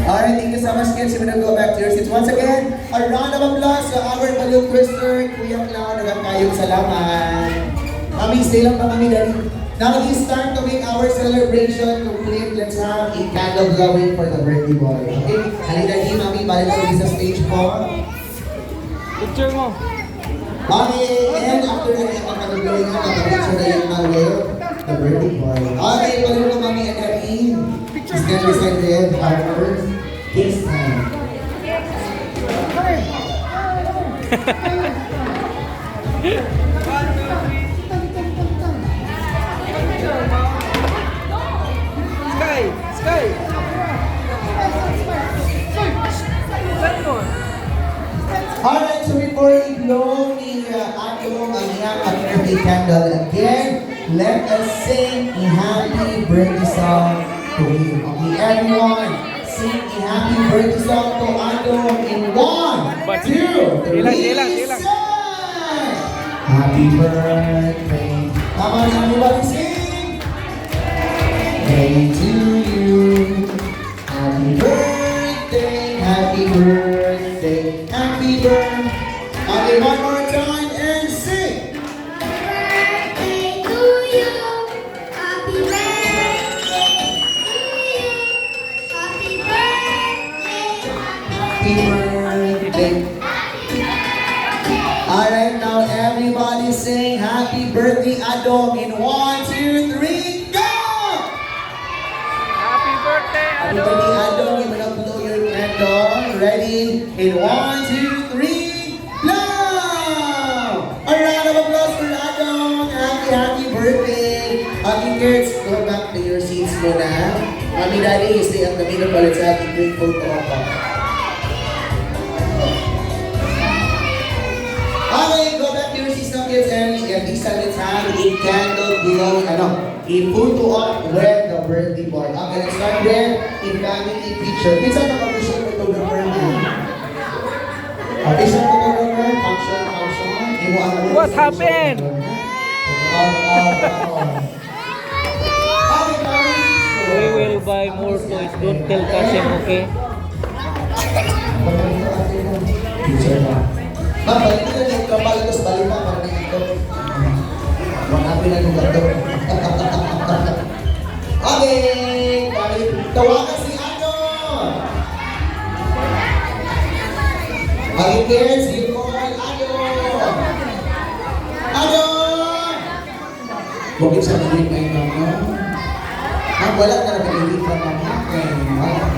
Alright, thank you so much, kids. We're gonna go back to your seats. Once again, a round of applause to our balloon twister, Kuya Clown. Nagkakayong salamat. Mami, stay lang pa kami, Daddy. Now it's time to make our celebration complete. Let's have a candle blowing for the birthday boy. Okay? Halika, Daddy, Mami, balik kami sa stage po. Picture mo. Okay, and after the candle blowing, nakapicture na yung the birthday boy. Okay, balik ko, Mami and Daddy. Stand beside them, our kiss time. Sky! Sky! Alright, so before we blow the atom ang iyang birthday candle again, let us sing a happy birthday song to him. Okay, everyone, sing a happy birthday song to Atom in 1, 2, 3, Ilang. sing! Happy birthday. Come on, everybody sing! Day to you. Happy birthday, happy birthday, happy birthday. Okay, one more time and sing! Happy birthday to you. Happy birthday to you. Happy birthday. Happy birthday. Alright, now everybody sing happy birthday, Adom, in 1, 2, 3, go! Happy birthday, Happy Ado! birthday, Adom. You're gonna blow your candle. Ready? In 1, 2, 3, blow! A round of applause for Adom. Happy birthday. Okay, kids, go back to your seats muna. Mami, Daddy, stay at the middle para sa ating great photo ako. Okay, go back to your seats now, kids, and Lisa, let's have a candle glow, a photo up with the birthday boy. Okay, let's start with a family picture. Kids, ano ka official photographer na? Official photographer, function. What happened? We will buy more toys. Don't tell Kasim, okay? Picture na. Ma'am, balik na yung kapal, tapos balik na para dito. Manabi na yung gato. Okay, balik. Tawagan si Ano! Okay, kids, you call Ano! Ano! Huwag yung sa naging may mama. Wala ka na naging pa mama.